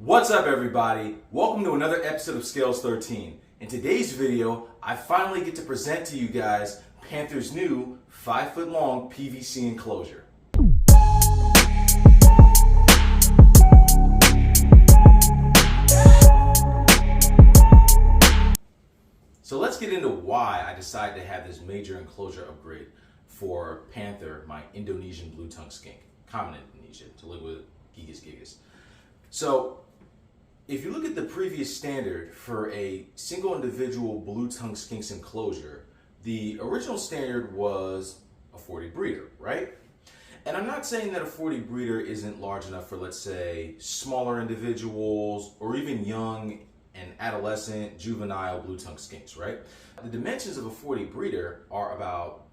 What's up, everybody? Welcome to another episode of Scales 13. In today's video, I finally get to present to you guys Panther's new 5-foot-long PVC enclosure. So let's get into why I decided to have this major enclosure upgrade for Panther, my Indonesian blue tongue skink, common in Indonesia, to live with Gigas Gigas. So if you look at the previous standard for a single individual blue tongue skinks enclosure, the original standard was a 40 breeder, right? And I'm not saying that a 40 breeder isn't large enough for, let's say, smaller individuals or even young and adolescent, juvenile blue tongue skinks, right? The dimensions of a 40 breeder are about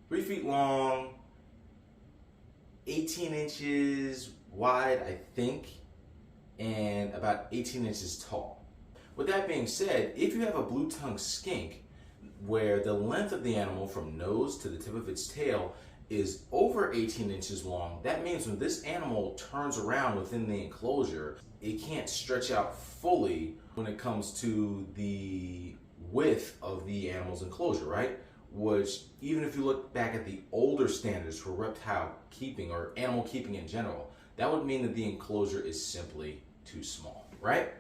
3 feet long, 18 inches wide, I think, and about 18 inches tall. With that being said, if you have a blue tongue skink where the length of the animal from nose to the tip of its tail is over 18 inches long, that means when this animal turns around within the enclosure, it can't stretch out fully when it comes to the width of the animal's enclosure, right? Which, even if you look back at the older standards for reptile keeping or animal keeping in general, that would mean that the enclosure is simply too small, right?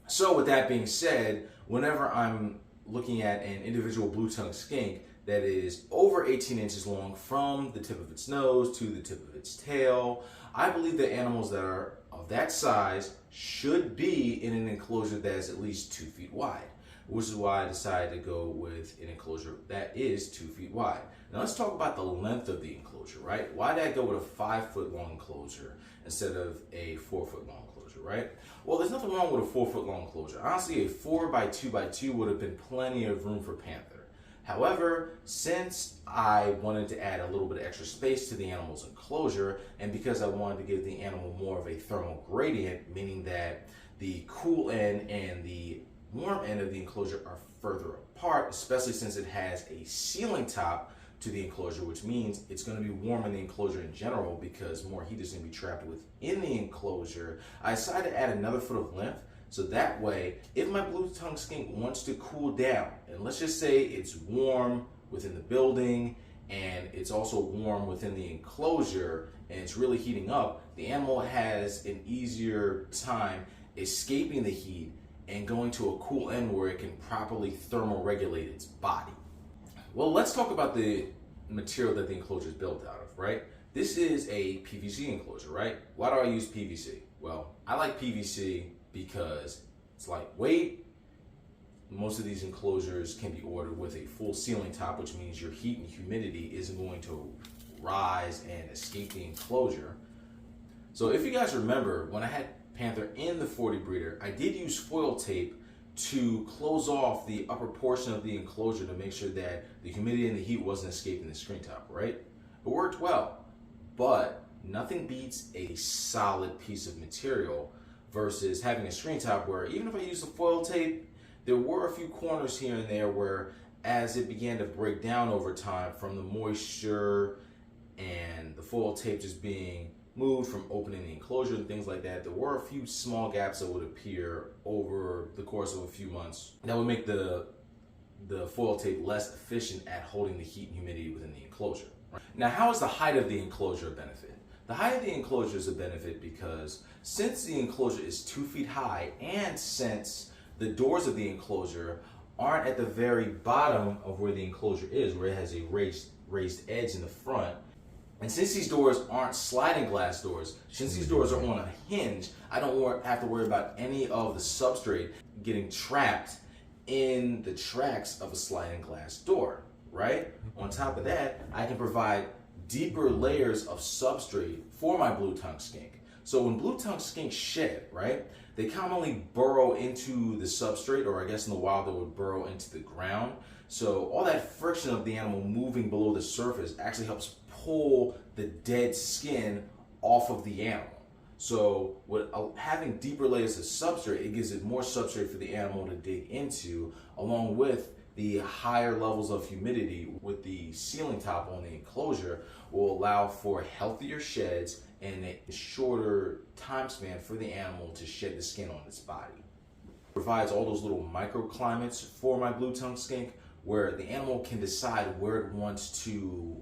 So with that being said, whenever I'm looking at an individual blue tongue skink that is over 18 inches long from the tip of its nose to the tip of its tail, I believe that animals that are of that size should be in an enclosure that is at least 2 feet wide, which is why I decided to go with an enclosure that is 2 feet wide. Now let's talk about the length of the enclosure, right? Why did I go with a 5-foot-long enclosure instead of a 4-foot-long enclosure, right? Well, there's nothing wrong with a 4-foot-long enclosure. Honestly, a 4x2x2 would have been plenty of room for Panther. However, since I wanted to add a little bit of extra space to the animal's enclosure, and because I wanted to give the animal more of a thermal gradient, meaning that the cool end and the warm end of the enclosure are further apart, especially since it has a ceiling top to the enclosure, which means it's going to be warm in the enclosure in general because more heat is going to be trapped within the enclosure. I decided to add another foot of length, so that way, if my blue tongue skink wants to cool down, and let's just say it's warm within the building and it's also warm within the enclosure and it's really heating up, the animal has an easier time escaping the heat and going to a cool end where it can properly thermoregulate its body. Well, let's talk about the material that the enclosure is built out of, right? This is a PVC enclosure, right? Why do I use PVC? Well, I like PVC because it's lightweight. Most of these enclosures can be ordered with a full ceiling top, which means your heat and humidity isn't going to rise and escape the enclosure. So if you guys remember, when I had Panther in the 40 breeder, I did use foil tape to close off the upper portion of the enclosure to make sure that the humidity and the heat wasn't escaping the screen top, right? It worked well, but nothing beats a solid piece of material versus having a screen top where even if I use the foil tape, there were a few corners here and there where as it began to break down over time from the moisture and the foil tape just being moved from opening the enclosure and things like that, there were a few small gaps that would appear over the course of a few months that would make the foil tape less efficient at holding the heat and humidity within the enclosure. Now, how is the height of the enclosure a benefit? The height of the enclosure is a benefit because since the enclosure is 2 feet high and since the doors of the enclosure aren't at the very bottom of where the enclosure is, where it has a raised edge in the front, and since these doors aren't sliding glass doors, since these doors are on a hinge, I don't have to worry about any of the substrate getting trapped in the tracks of a sliding glass door, right? On top of that, I can provide deeper layers of substrate for my blue tongue skink. So when blue tongue skinks shed, right, they commonly burrow into the substrate, or I guess in the wild they would burrow into the ground. So all that friction of the animal moving below the surface actually helps pull the dead skin off of the animal. So with having deeper layers of substrate, it gives it more substrate for the animal to dig into, along with the higher levels of humidity with the ceiling top on the enclosure will allow for healthier sheds and a shorter time span for the animal to shed the skin on its body. It provides all those little microclimates for my blue tongue skink where the animal can decide where it wants to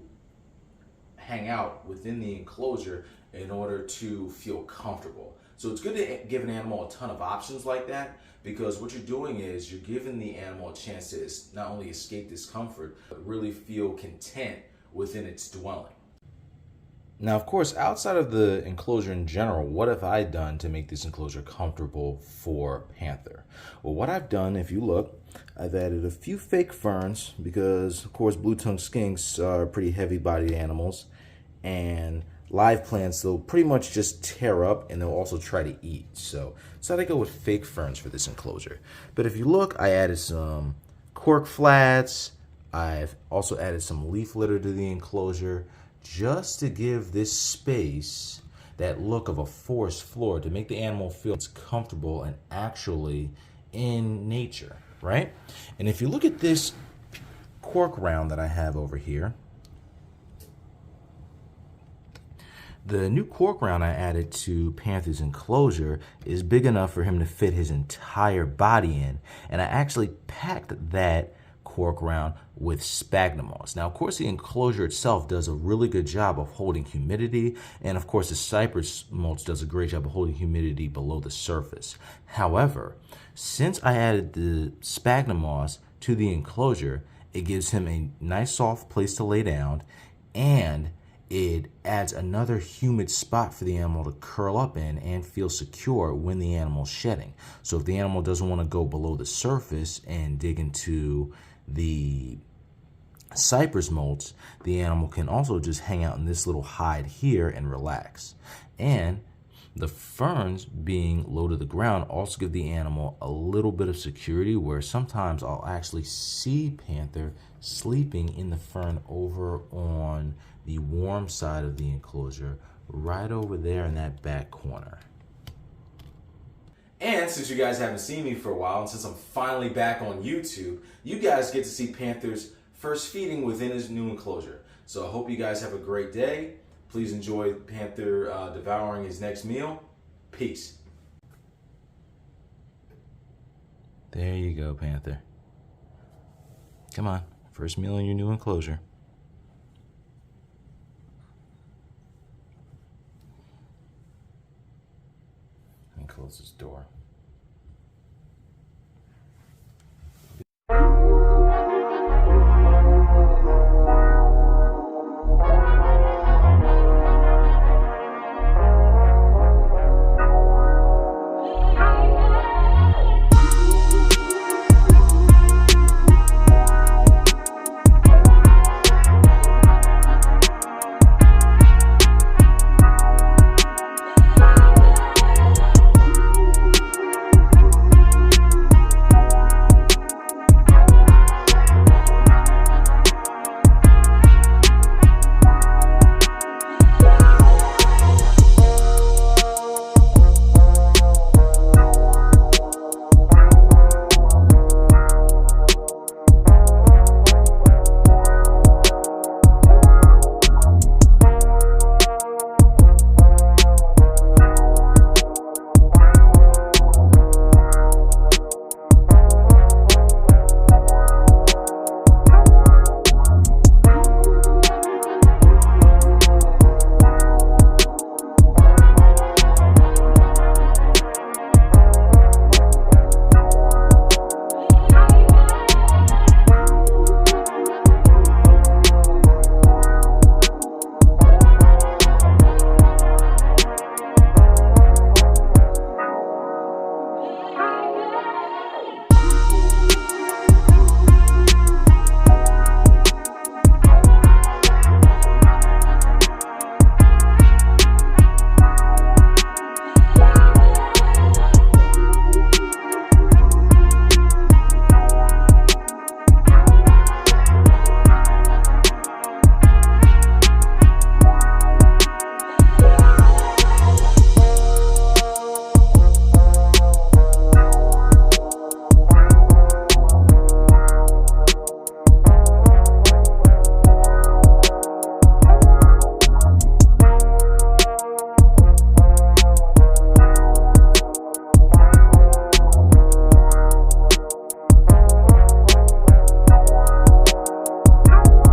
hang out within the enclosure in order to feel comfortable. So it's good to give an animal a ton of options like that, because what you're doing is you're giving the animal a chance to not only escape discomfort, but really feel content within its dwelling. Now, of course, outside of the enclosure in general, what have I done to make this enclosure comfortable for Panther? Well, what I've done, if you look, I've added a few fake ferns because, of course, blue tongue skinks are pretty heavy-bodied animals, and live plants they'll pretty much just tear up and they'll also try to eat. So I go with fake ferns for this enclosure. But if you look, I added some cork flats. I've also added some leaf litter to the enclosure just to give this space that look of a forest floor to make the animal feel it's comfortable and actually in nature, right? And if you look at this cork round that I have over here, the new cork round I added to Panther's enclosure is big enough for him to fit his entire body in, and I actually packed that cork round with sphagnum moss. Now, of course, the enclosure itself does a really good job of holding humidity, and of course, the cypress mulch does a great job of holding humidity below the surface. However, since I added the sphagnum moss to the enclosure, it gives him a nice soft place to lay down, and it adds another humid spot for the animal to curl up in and feel secure when the animal's shedding. So if the animal doesn't want to go below the surface and dig into the cypress mulch, the animal can also just hang out in this little hide here and relax. And the ferns being low to the ground also give the animal a little bit of security, where sometimes I'll actually see Panther sleeping in the fern over on the warm side of the enclosure, right over there in that back corner. And since you guys haven't seen me for a while, and since I'm finally back on YouTube, you guys get to see Panther's first feeding within his new enclosure. So I hope you guys have a great day. Please enjoy Panther devouring his next meal. Peace. There you go, Panther. Come on, first meal in your new enclosure. And close this door.